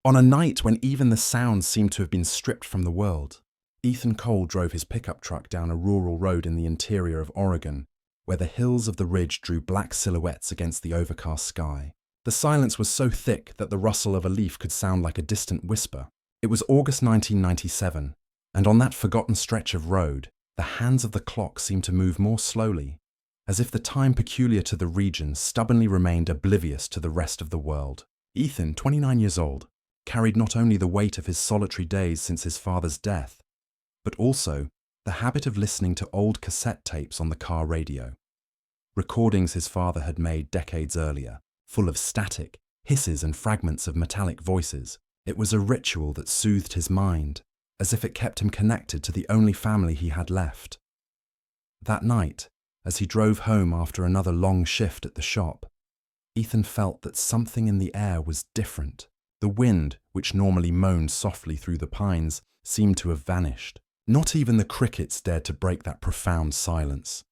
On a night when even the sounds seemed to have been stripped from the world, Ethan Cole drove his pickup truck down a rural road in the interior of Oregon, where the hills of the ridge drew black silhouettes against the overcast sky. The silence was so thick that the rustle of a leaf could sound like a distant whisper. It was August 1997, and on that forgotten stretch of road, the hands of the clock seemed to move more slowly, as if the time peculiar to the region stubbornly remained oblivious to the rest of the world. Ethan, 29 years old, carried not only the weight of his solitary days since his father's death, but also the habit of listening to old cassette tapes on the car radio. Recordings his father had made decades earlier, full of static, hisses and fragments of metallic voices. It was a ritual that soothed his mind, as if it kept him connected to the only family he had left. That night, as he drove home after another long shift at the shop, Ethan felt that something in the air was different. The wind, which normally moaned softly through the pines, seemed to have vanished. Not even the crickets dared to break that profound silence,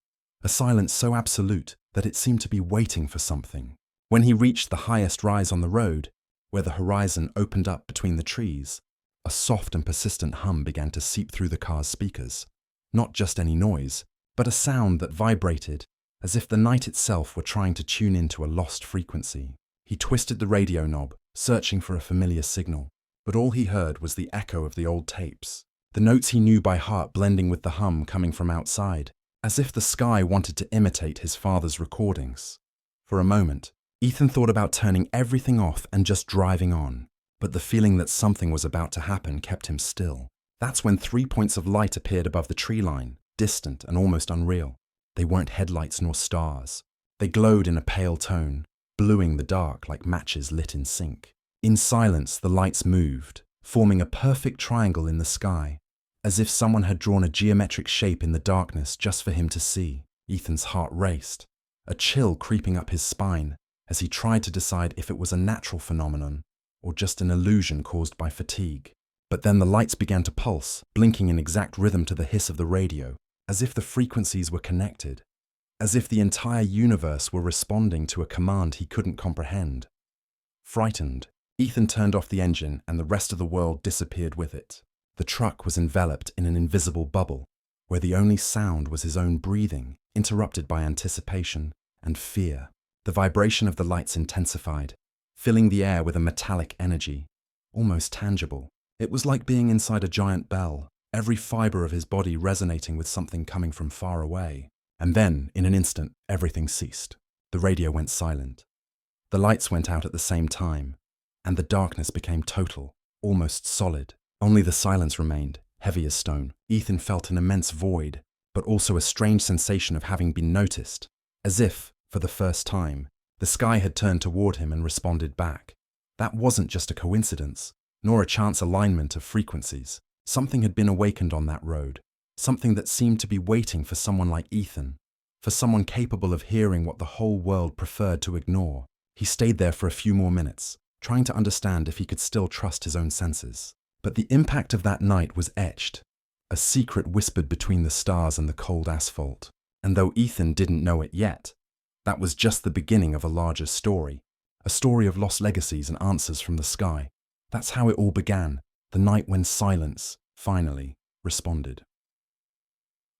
a silence so absolute that it seemed to be waiting for something. When he reached the highest rise on the road, where the horizon opened up between the trees, a soft and persistent hum began to seep through the car's speakers. Not just any noise, but a sound that vibrated, as if the night itself were trying to tune into a lost frequency. He twisted the radio knob, searching for a familiar signal, but all he heard was the echo of the old tapes, the notes he knew by heart blending with the hum coming from outside, as if the sky wanted to imitate his father's recordings. For a moment, Ethan thought about turning everything off and just driving on, but the feeling that something was about to happen kept him still. That's when 3 points of light appeared above the tree line, distant and almost unreal. They weren't headlights nor stars. They glowed in a pale tone, bluing the dark like matches lit in sync. In silence, the lights moved, forming a perfect triangle in the sky, as if someone had drawn a geometric shape in the darkness just for him to see. Ethan's heart raced, a chill creeping up his spine, as he tried to decide if it was a natural phenomenon or just an illusion caused by fatigue. But then the lights began to pulse, blinking in exact rhythm to the hiss of the radio, as if the frequencies were connected, as if the entire universe were responding to a command he couldn't comprehend. Frightened, Ethan turned off the engine and the rest of the world disappeared with it. The truck was enveloped in an invisible bubble, where the only sound was his own breathing, interrupted by anticipation and fear. The vibration of the lights intensified, filling the air with a metallic energy, almost tangible. It was like being inside a giant bell, every fiber of his body resonating with something coming from far away. And then, in an instant, everything ceased. The radio went silent. The lights went out at the same time, and the darkness became total, almost solid. Only the silence remained, heavy as stone. Ethan felt an immense void, but also a strange sensation of having been noticed, as if, for the first time, the sky had turned toward him and responded back. That wasn't just a coincidence, nor a chance alignment of frequencies. Something had been awakened on that road, something that seemed to be waiting for someone like Ethan, for someone capable of hearing what the whole world preferred to ignore. He stayed there for a few more minutes, trying to understand if he could still trust his own senses. But the impact of that night was etched, a secret whispered between the stars and the cold asphalt. And though Ethan didn't know it yet, that was just the beginning of a larger story, a story of lost legacies and answers from the sky. That's how it all began, the night when silence, finally, responded.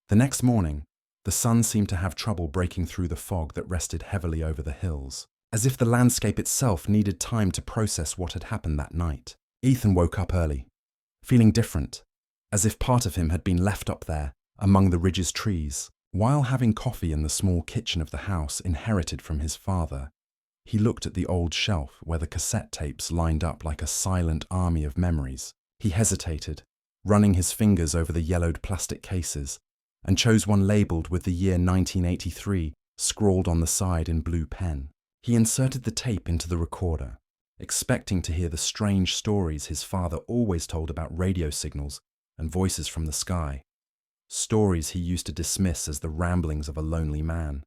The next morning, the sun seemed to have trouble breaking through the fog that rested heavily over the hills, as if the landscape itself needed time to process what had happened that night. Ethan woke up early, feeling different, as if part of him had been left up there, among the ridge's trees. While having coffee in the small kitchen of the house inherited from his father, he looked at the old shelf where the cassette tapes lined up like a silent army of memories. He hesitated, running his fingers over the yellowed plastic cases, and chose one labeled with the year 1983 scrawled on the side in blue pen. He inserted the tape into the recorder, expecting to hear the strange stories his father always told about radio signals and voices from the sky. Stories he used to dismiss as the ramblings of a lonely man.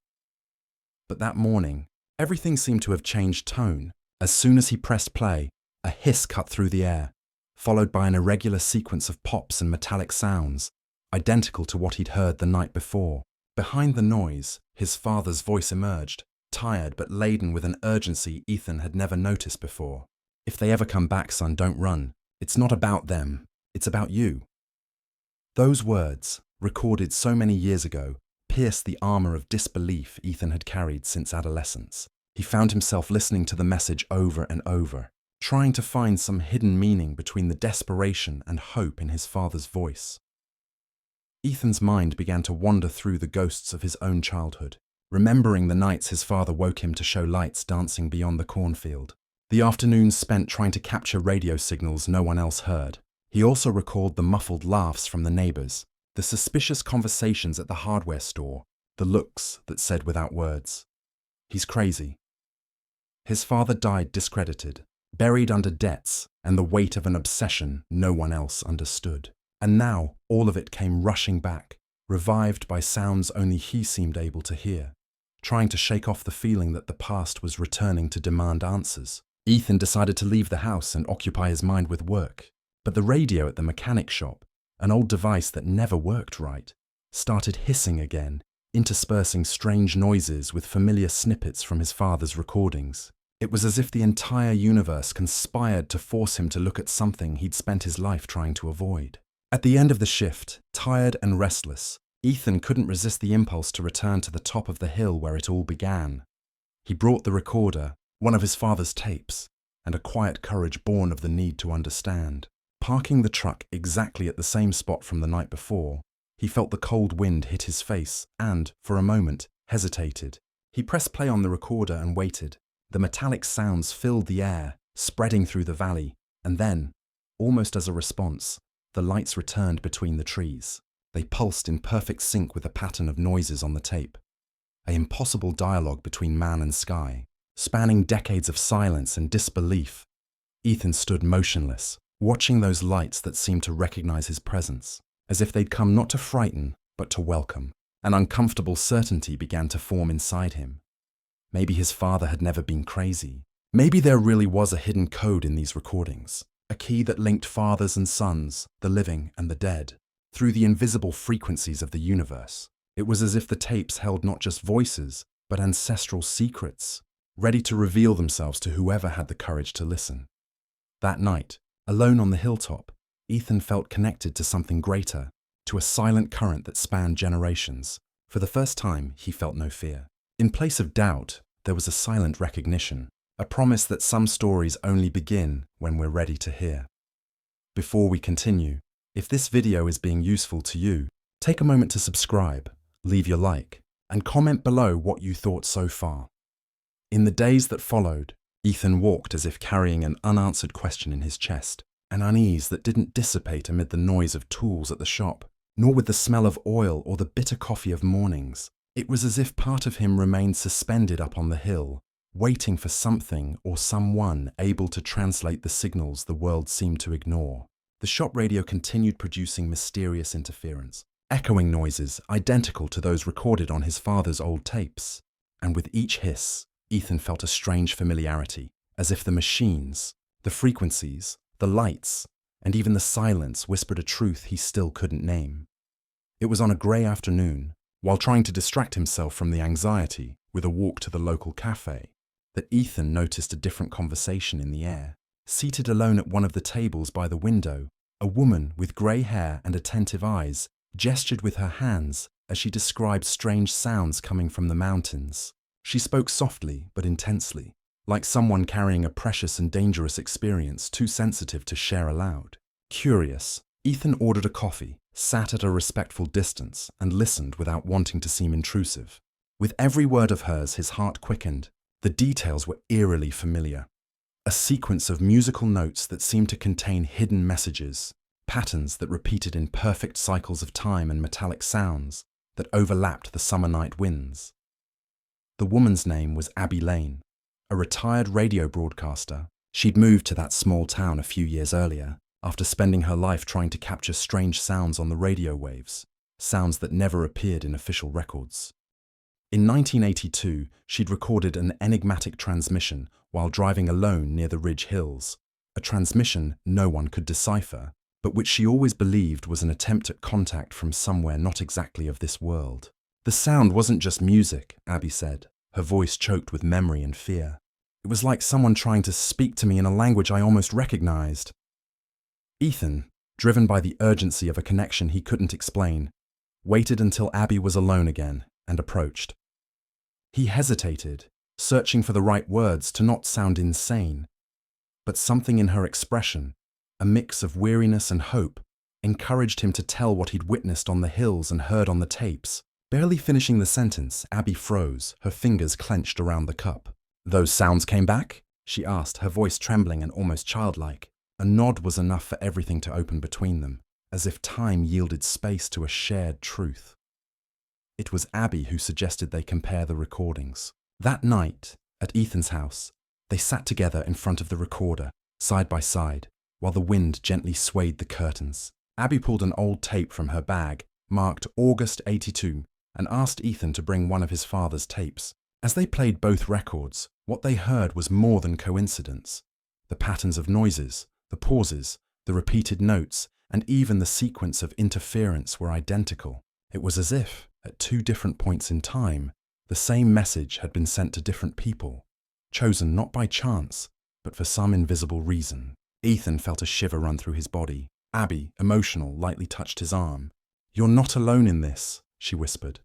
But that morning, everything seemed to have changed tone. As soon as he pressed play, a hiss cut through the air, followed by an irregular sequence of pops and metallic sounds, identical to what he'd heard the night before. Behind the noise, his father's voice emerged, tired but laden with an urgency Ethan had never noticed before. If they ever come back, son, don't run. It's not about them. It's about you. Those words, recorded so many years ago, pierced the armor of disbelief Ethan had carried since adolescence. He found himself listening to the message over and over, trying to find some hidden meaning between the desperation and hope in his father's voice. Ethan's mind began to wander through the ghosts of his own childhood, remembering the nights his father woke him to show lights dancing beyond the cornfield, the afternoons spent trying to capture radio signals no one else heard. He also recalled the muffled laughs from the neighbors, the suspicious conversations at the hardware store, the looks that said without words, "He's crazy." His father died discredited, buried under debts and the weight of an obsession no one else understood. And now all of it came rushing back, revived by sounds only he seemed able to hear, trying to shake off the feeling that the past was returning to demand answers. Ethan decided to leave the house and occupy his mind with work, but the radio at the mechanic shop, an old device that never worked right, started hissing again, interspersing strange noises with familiar snippets from his father's recordings. It was as if the entire universe conspired to force him to look at something he'd spent his life trying to avoid. At the end of the shift, tired and restless, Ethan couldn't resist the impulse to return to the top of the hill where it all began. He brought the recorder, one of his father's tapes, and a quiet courage born of the need to understand. Parking the truck exactly at the same spot from the night before, he felt the cold wind hit his face and, for a moment, hesitated. He pressed play on the recorder and waited. The metallic sounds filled the air, spreading through the valley, and then, almost as a response, the lights returned between the trees. They pulsed in perfect sync with the pattern of noises on the tape. An impossible dialogue between man and sky, spanning decades of silence and disbelief. Ethan stood motionless, watching those lights that seemed to recognize his presence, as if they'd come not to frighten, but to welcome. An uncomfortable certainty began to form inside him. Maybe his father had never been crazy. Maybe there really was a hidden code in these recordings, a key that linked fathers and sons, the living and the dead, through the invisible frequencies of the universe. It was as if the tapes held not just voices, but ancestral secrets, ready to reveal themselves to whoever had the courage to listen. That night, alone on the hilltop, Ethan felt connected to something greater, to a silent current that spanned generations. For the first time, he felt no fear. In place of doubt, there was a silent recognition, a promise that some stories only begin when we're ready to hear. Before we continue, if this video is being useful to you, take a moment to subscribe, leave your like, and comment below what you thought so far. In the days that followed, Ethan walked as if carrying an unanswered question in his chest, an unease that didn't dissipate amid the noise of tools at the shop, nor with the smell of oil or the bitter coffee of mornings. It was as if part of him remained suspended up on the hill, waiting for something or someone able to translate the signals the world seemed to ignore. The shop radio continued producing mysterious interference, echoing noises identical to those recorded on his father's old tapes. And with each hiss, Ethan felt a strange familiarity, as if the machines, the frequencies, the lights, and even the silence whispered a truth he still couldn't name. It was on a grey afternoon, while trying to distract himself from the anxiety with a walk to the local cafe, that Ethan noticed a different conversation in the air. Seated alone at one of the tables by the window, a woman with grey hair and attentive eyes gestured with her hands as she described strange sounds coming from the mountains. She spoke softly but intensely, like someone carrying a precious and dangerous experience too sensitive to share aloud. Curious, Ethan ordered a coffee, sat at a respectful distance, and listened without wanting to seem intrusive. With every word of hers, his heart quickened. The details were eerily familiar. A sequence of musical notes that seemed to contain hidden messages, patterns that repeated in perfect cycles of time and metallic sounds that overlapped the summer night winds. The woman's name was Abby Lane, a retired radio broadcaster. She'd moved to that small town a few years earlier, after spending her life trying to capture strange sounds on the radio waves, sounds that never appeared in official records. In 1982, she'd recorded an enigmatic transmission while driving alone near the Ridge Hills, a transmission no one could decipher, but which she always believed was an attempt at contact from somewhere not exactly of this world. The sound wasn't just music, Abby said, her voice choked with memory and fear. It was like someone trying to speak to me in a language I almost recognized. Ethan, driven by the urgency of a connection he couldn't explain, waited until Abby was alone again and approached. He hesitated, searching for the right words to not sound insane. But something in her expression, a mix of weariness and hope, encouraged him to tell what he'd witnessed on the hills and heard on the tapes. Barely finishing the sentence, Abby froze, her fingers clenched around the cup. "Those sounds came back?" she asked, her voice trembling and almost childlike. A nod was enough for everything to open between them, as if time yielded space to a shared truth. It was Abby who suggested they compare the recordings. That night, at Ethan's house, they sat together in front of the recorder, side by side, while the wind gently swayed the curtains. Abby pulled an old tape from her bag, marked August 82, and asked Ethan to bring one of his father's tapes. As they played both records, what they heard was more than coincidence. The patterns of noises, the pauses, the repeated notes, and even the sequence of interference were identical. It was as if, at two different points in time, the same message had been sent to different people, chosen not by chance, but for some invisible reason. Ethan felt a shiver run through his body. Abby, emotional, lightly touched his arm. "You're not alone in this," she whispered.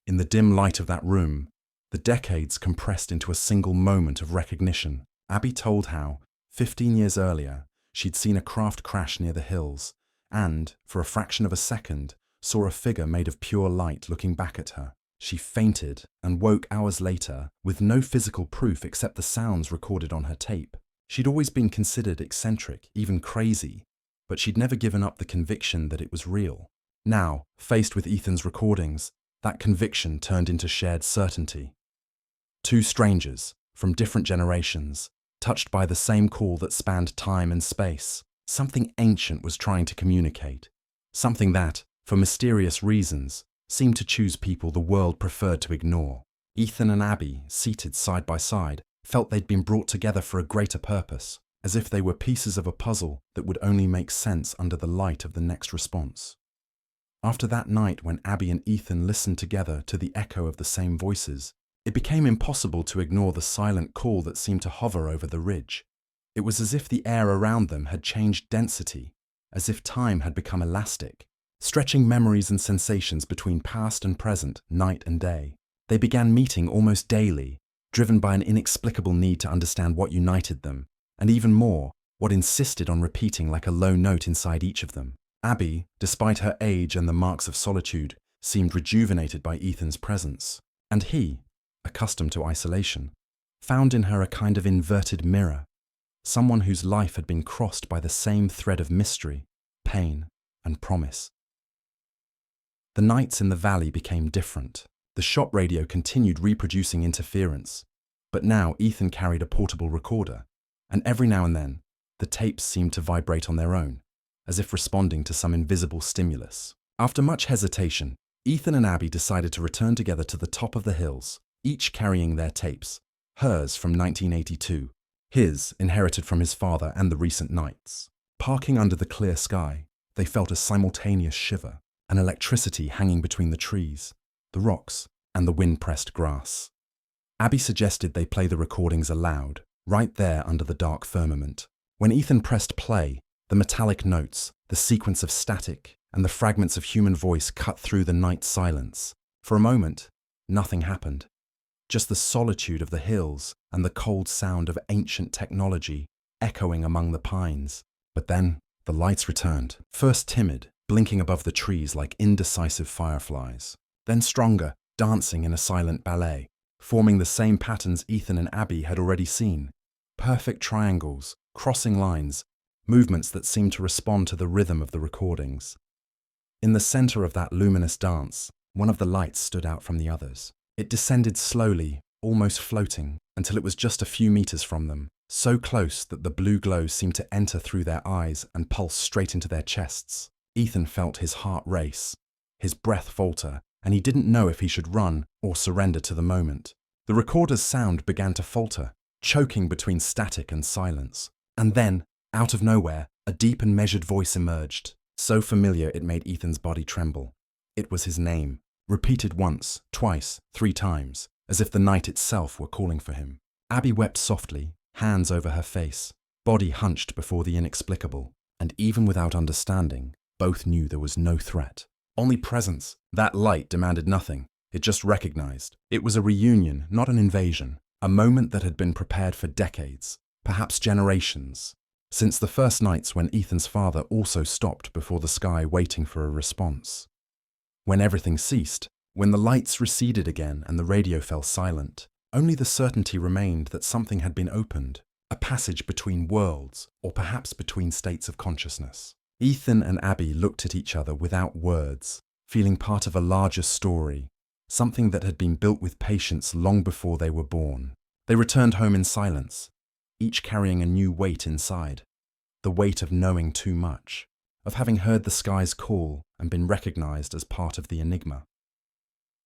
In the dim light of that room, the decades compressed into a single moment of recognition. Abby told how, 15 years earlier, she'd seen a craft crash near the hills, and, for a fraction of a second, saw a figure made of pure light looking back at her. She fainted and woke hours later with no physical proof except the sounds recorded on her tape. She'd always been considered eccentric, even crazy, but she'd never given up the conviction that it was real. Now, faced with Ethan's recordings, that conviction turned into shared certainty. Two strangers, from different generations, touched by the same call that spanned time and space. Something ancient was trying to communicate. Something that, for mysterious reasons, seemed to choose people the world preferred to ignore. Ethan and Abby, seated side by side, felt they'd been brought together for a greater purpose, as if they were pieces of a puzzle that would only make sense under the light of the next response. After that night when Abby and Ethan listened together to the echo of the same voices, it became impossible to ignore the silent call that seemed to hover over the ridge. It was as if the air around them had changed density, as if time had become elastic, stretching memories and sensations between past and present, night and day. They began meeting almost daily, driven by an inexplicable need to understand what united them, and even more, what insisted on repeating like a low note inside each of them. Abby, despite her age and the marks of solitude, seemed rejuvenated by Ethan's presence, and he, accustomed to isolation, found in her a kind of inverted mirror, someone whose life had been crossed by the same thread of mystery, pain, and promise. The nights in the valley became different. The shop radio continued reproducing interference, but now Ethan carried a portable recorder, and every now and then, the tapes seemed to vibrate on their own, as if responding to some invisible stimulus. After much hesitation, Ethan and Abby decided to return together to the top of the hills, each carrying their tapes, hers from 1982, his inherited from his father and the recent nights. Parking under the clear sky, they felt a simultaneous shiver, an electricity hanging between the trees, the rocks, and the wind-pressed grass. Abby suggested they play the recordings aloud, right there under the dark firmament. When Ethan pressed play, the metallic notes, the sequence of static, and the fragments of human voice cut through the night silence. For a moment, nothing happened. Just the solitude of the hills and the cold sound of ancient technology echoing among the pines. But then, the lights returned, first timid, blinking above the trees like indecisive fireflies, then stronger, dancing in a silent ballet, forming the same patterns Ethan and Abby had already seen. Perfect triangles, crossing lines, movements that seemed to respond to the rhythm of the recordings. In the center of that luminous dance, one of the lights stood out from the others. It descended slowly, almost floating, until it was just a few meters from them, so close that the blue glow seemed to enter through their eyes and pulse straight into their chests. Ethan felt his heart race, his breath falter, and he didn't know if he should run or surrender to the moment. The recorder's sound began to falter, choking between static and silence. And then, out of nowhere, a deep and measured voice emerged, so familiar it made Ethan's body tremble. It was his name, repeated once, twice, 3 times, as if the night itself were calling for him. Abby wept softly, hands over her face, body hunched before the inexplicable, and even without understanding, both knew there was no threat. Only presence. That light demanded nothing. It just recognized. It was a reunion, not an invasion. A moment that had been prepared for decades, perhaps generations. Since the first nights when Ethan's father also stopped before the sky waiting for a response. When everything ceased, when the lights receded again and the radio fell silent, only the certainty remained that something had been opened, a passage between worlds, or perhaps between states of consciousness. Ethan and Abby looked at each other without words, feeling part of a larger story, something that had been built with patience long before they were born. They returned home in silence, each carrying a new weight inside, the weight of knowing too much, of having heard the skies call and been recognized as part of the enigma.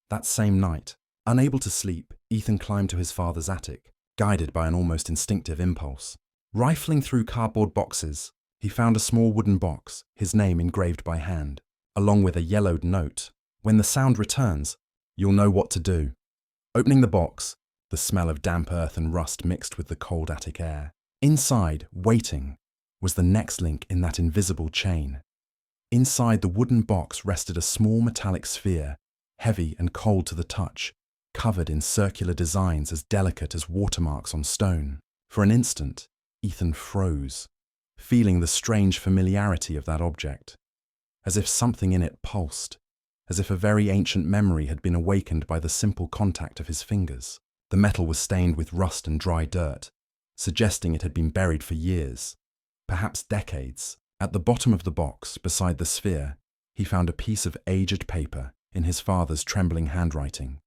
That same night, unable to sleep, Ethan climbed to his father's attic, guided by an almost instinctive impulse. Rifling through cardboard boxes, he found a small wooden box, his name engraved by hand, along with a yellowed note. "When the sound returns, you'll know what to do." Opening the box, the smell of damp earth and rust mixed with the cold attic air. Inside, waiting, was the next link in that invisible chain. Inside the wooden box rested a small metallic sphere, heavy and cold to the touch, covered in circular designs as delicate as watermarks on stone. For an instant, Ethan froze, feeling the strange familiarity of that object, as if something in it pulsed, as if a very ancient memory had been awakened by the simple contact of his fingers. The metal was stained with rust and dry dirt, suggesting it had been buried for years, perhaps decades. At the bottom of the box, beside the sphere, he found a piece of aged paper in his father's trembling handwriting.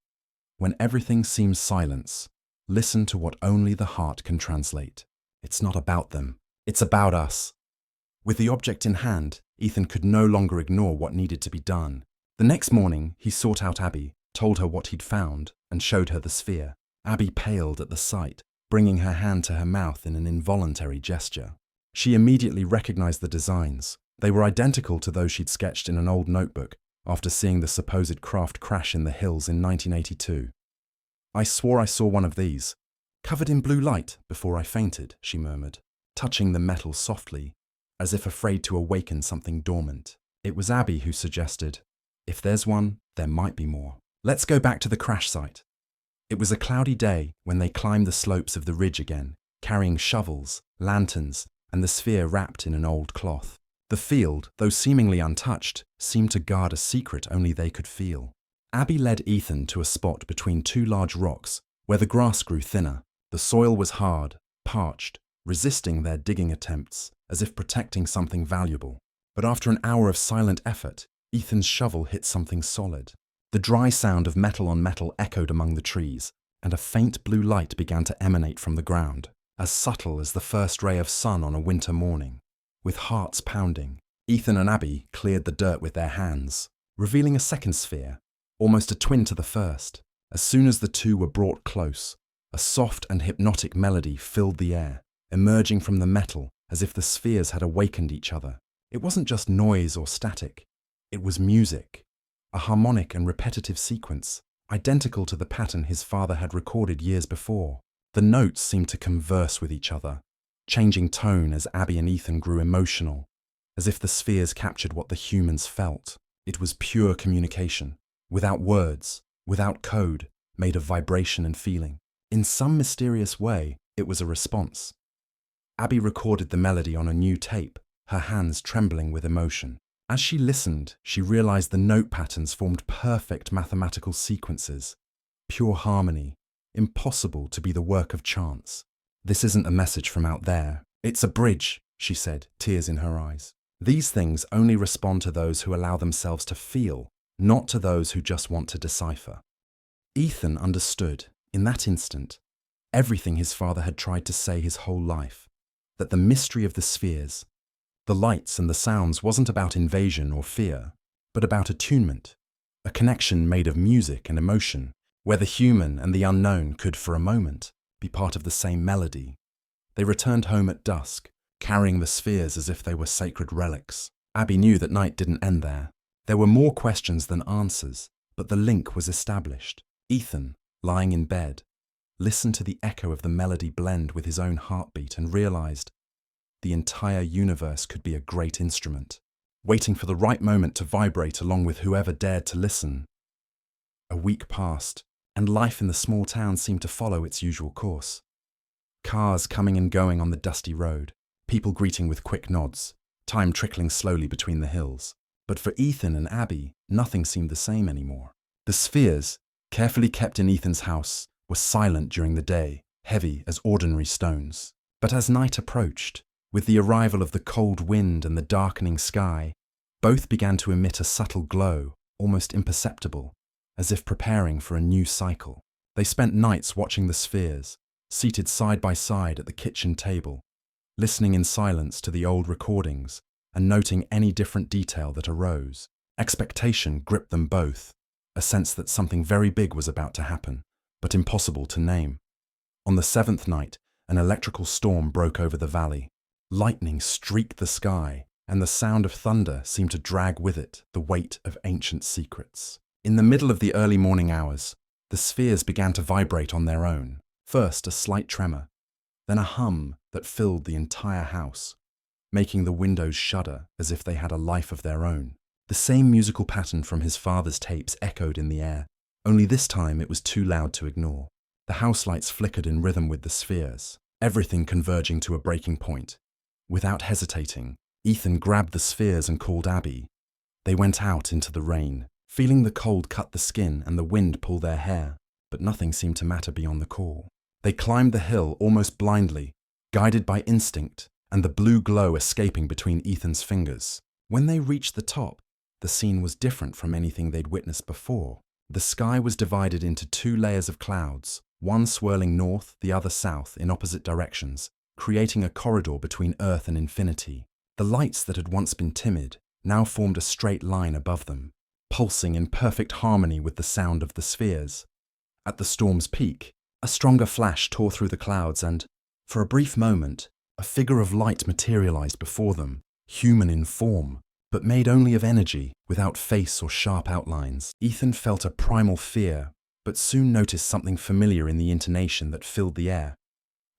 "When everything seems silence, listen to what only the heart can translate. It's not about them. It's about us." With the object in hand, Ethan could no longer ignore what needed to be done. The next morning, he sought out Abby, told her what he'd found, and showed her the sphere. Abby paled at the sight, bringing her hand to her mouth in an involuntary gesture. She immediately recognized the designs. They were identical to those she'd sketched in an old notebook after seeing the supposed craft crash in the hills in 1982. "I swore I saw one of these, covered in blue light, before I fainted," she murmured, touching the metal softly, as if afraid to awaken something dormant. It was Abby who suggested, "If there's one, there might be more. Let's go back to the crash site." It was a cloudy day when they climbed the slopes of the ridge again, carrying shovels, lanterns, and the sphere wrapped in an old cloth. The field, though seemingly untouched, seemed to guard a secret only they could feel. Abby led Ethan to a spot between two large rocks where the grass grew thinner. The soil was hard, parched, resisting their digging attempts, as if protecting something valuable. But after an hour of silent effort, Ethan's shovel hit something solid. The dry sound of metal on metal echoed among the trees, and a faint blue light began to emanate from the ground, as subtle as the first ray of sun on a winter morning. With hearts pounding, Ethan and Abby cleared the dirt with their hands, revealing a second sphere, almost a twin to the first. As soon as the two were brought close, a soft and hypnotic melody filled the air, emerging from the metal as if the spheres had awakened each other. It wasn't just noise or static, it was music, a harmonic and repetitive sequence, identical to the pattern his father had recorded years before. The notes seemed to converse with each other, changing tone as Abby and Ethan grew emotional, as if the spheres captured what the humans felt. It was pure communication, without words, without code, made of vibration and feeling. In some mysterious way, it was a response. Abby recorded the melody on a new tape, her hands trembling with emotion. As she listened, she realized the note patterns formed perfect mathematical sequences, pure harmony, impossible to be the work of chance. "This isn't a message from out there. It's a bridge," she said, tears in her eyes. "These things only respond to those who allow themselves to feel, not to those who just want to decipher." Ethan understood, in that instant, everything his father had tried to say his whole life, that the mystery of the spheres, the lights and the sounds wasn't about invasion or fear, but about attunement, a connection made of music and emotion, where the human and the unknown could, for a moment, be part of the same melody. They returned home at dusk, carrying the spheres as if they were sacred relics. Abby knew that night didn't end there. There were more questions than answers, but the link was established. Ethan, lying in bed, listened to the echo of the melody blend with his own heartbeat, and realized the entire universe could be a great instrument, waiting for the right moment to vibrate along with whoever dared to listen. A week passed, and life in the small town seemed to follow its usual course. Cars coming and going on the dusty road, people greeting with quick nods, time trickling slowly between the hills. But for Ethan and Abby, nothing seemed the same anymore. The spheres, carefully kept in Ethan's house, were silent during the day, heavy as ordinary stones. But as night approached, with the arrival of the cold wind and the darkening sky, both began to emit a subtle glow, almost imperceptible, as if preparing for a new cycle. They spent nights watching the spheres, seated side by side at the kitchen table, listening in silence to the old recordings and noting any different detail that arose. Expectation gripped them both, a sense that something very big was about to happen, but impossible to name. On the seventh night, an electrical storm broke over the valley. Lightning streaked the sky, and the sound of thunder seemed to drag with it the weight of ancient secrets. In the middle of the early morning hours, the spheres began to vibrate on their own. First a slight tremor, then a hum that filled the entire house, making the windows shudder as if they had a life of their own. The same musical pattern from his father's tapes echoed in the air, only this time it was too loud to ignore. The house lights flickered in rhythm with the spheres, everything converging to a breaking point. Without hesitating, Ethan grabbed the spheres and called Abby. They went out into the rain, feeling the cold cut the skin and the wind pull their hair, but nothing seemed to matter beyond the call. They climbed the hill almost blindly, guided by instinct and the blue glow escaping between Ethan's fingers. When they reached the top, the scene was different from anything they'd witnessed before. The sky was divided into two layers of clouds, one swirling north, the other south in opposite directions, creating a corridor between Earth and infinity. The lights that had once been timid now formed a straight line above them, pulsing in perfect harmony with the sound of the spheres. At the storm's peak, a stronger flash tore through the clouds and, for a brief moment, a figure of light materialized before them, human in form, but made only of energy, without face or sharp outlines. Ethan felt a primal fear, but soon noticed something familiar in the intonation that filled the air,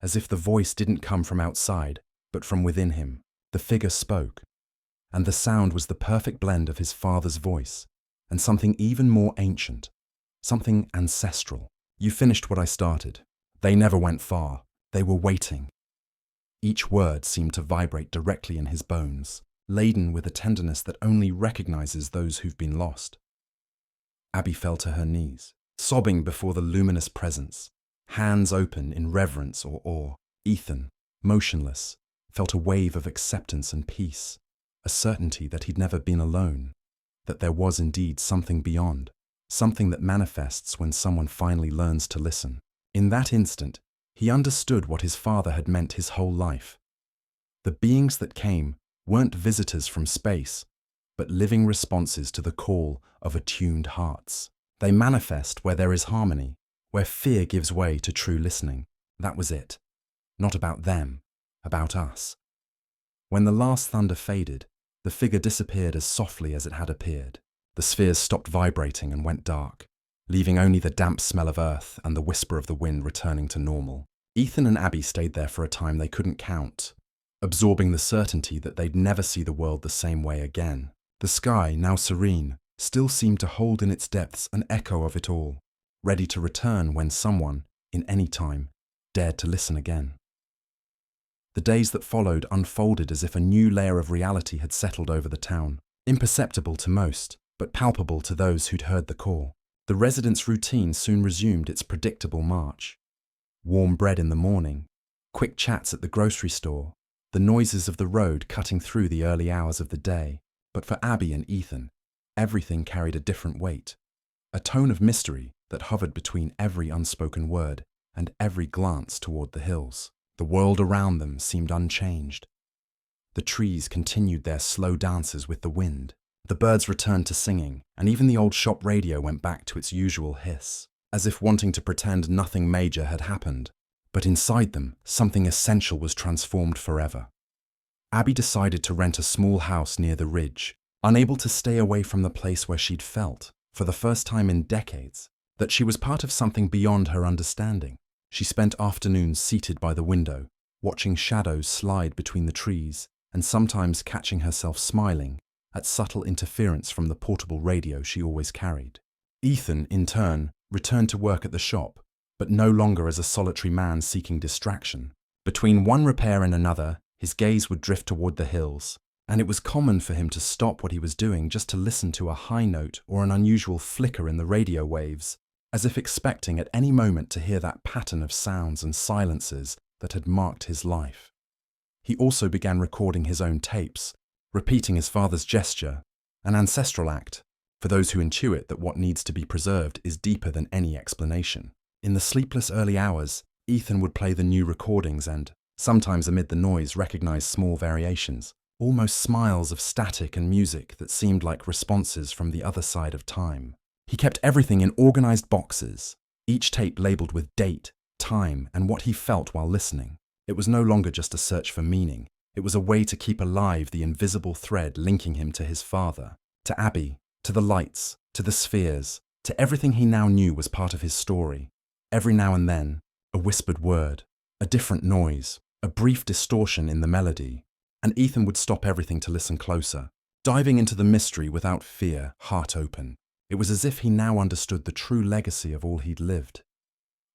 as if the voice didn't come from outside, but from within him. The figure spoke, and the sound was the perfect blend of his father's voice, and something even more ancient, something ancestral. "You finished what I started. They never went far. They were waiting." Each word seemed to vibrate directly in his bones, laden with a tenderness that only recognizes those who've been lost. Abby fell to her knees, sobbing before the luminous presence, hands open in reverence or awe. Ethan, motionless, felt a wave of acceptance and peace, a certainty that he'd never been alone, that there was indeed something beyond, something that manifests when someone finally learns to listen. In that instant, he understood what his father had meant his whole life. The beings that came weren't visitors from space, but living responses to the call of attuned hearts. They manifest where there is harmony, where fear gives way to true listening. That was it. Not about them, about us. When the last thunder faded, the figure disappeared as softly as it had appeared. The spheres stopped vibrating and went dark, leaving only the damp smell of earth and the whisper of the wind returning to normal. Ethan and Abby stayed there for a time they couldn't count, absorbing the certainty that they'd never see the world the same way again. The sky, now serene, still seemed to hold in its depths an echo of it all, ready to return when someone, in any time, dared to listen again. The days that followed unfolded as if a new layer of reality had settled over the town, imperceptible to most, but palpable to those who'd heard the call. The residents' routine soon resumed its predictable march. Warm bread in the morning, quick chats at the grocery store, the noises of the road cutting through the early hours of the day. But for Abby and Ethan, everything carried a different weight, a tone of mystery that hovered between every unspoken word and every glance toward the hills. The world around them seemed unchanged. The trees continued their slow dances with the wind. The birds returned to singing, and even the old shop radio went back to its usual hiss, as if wanting to pretend nothing major had happened. But inside them, something essential was transformed forever. Abby decided to rent a small house near the ridge, unable to stay away from the place where she'd felt, for the first time in decades, that she was part of something beyond her understanding. She spent afternoons seated by the window, watching shadows slide between the trees, and sometimes catching herself smiling at subtle interference from the portable radio she always carried. Ethan, in turn, returned to work at the shop, but no longer as a solitary man seeking distraction. Between one repair and another, his gaze would drift toward the hills, and it was common for him to stop what he was doing just to listen to a high note or an unusual flicker in the radio waves, as if expecting at any moment to hear that pattern of sounds and silences that had marked his life. He also began recording his own tapes, repeating his father's gesture, an ancestral act, for those who intuit that what needs to be preserved is deeper than any explanation. In the sleepless early hours, Ethan would play the new recordings and, sometimes amid the noise, recognize small variations, almost smiles of static and music that seemed like responses from the other side of time. He kept everything in organized boxes, each tape labeled with date, time, and what he felt while listening. It was no longer just a search for meaning. It was a way to keep alive the invisible thread linking him to his father, to Abby, to the lights, to the spheres, to everything he now knew was part of his story. Every now and then, a whispered word, a different noise, a brief distortion in the melody, and Ethan would stop everything to listen closer, diving into the mystery without fear, heart open. It was as if he now understood the true legacy of all he'd lived.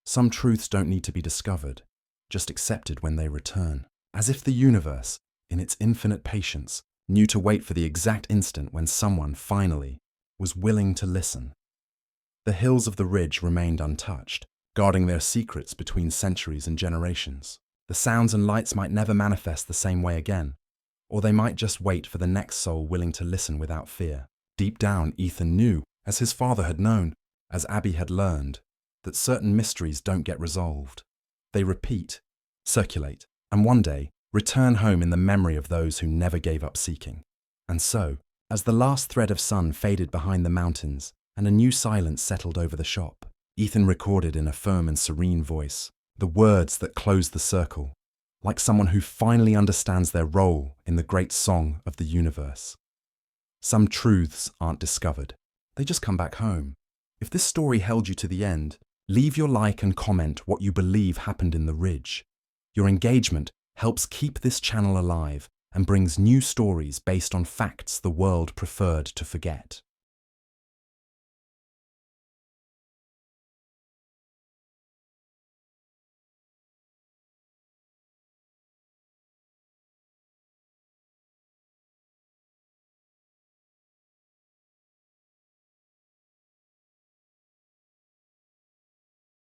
Some truths don't need to be discovered, just accepted when they return. As if the universe, in its infinite patience, knew to wait for the exact instant when someone, finally, was willing to listen. The hills of the ridge remained untouched, guarding their secrets between centuries and generations. The sounds and lights might never manifest the same way again, or they might just wait for the next soul willing to listen without fear. Deep down, Ethan knew, as his father had known, as Abby had learned, that certain mysteries don't get resolved. They repeat, circulate, and one day return home in the memory of those who never gave up seeking. And so, as the last thread of sun faded behind the mountains and a new silence settled over the shop, Ethan recorded in a firm and serene voice the words that closed the circle, like someone who finally understands their role in the great song of the universe. Some truths aren't discovered. They just come back home. If this story held you to the end, leave your like and comment what you believe happened in the ridge. Your engagement helps keep this channel alive and brings new stories based on facts the world preferred to forget.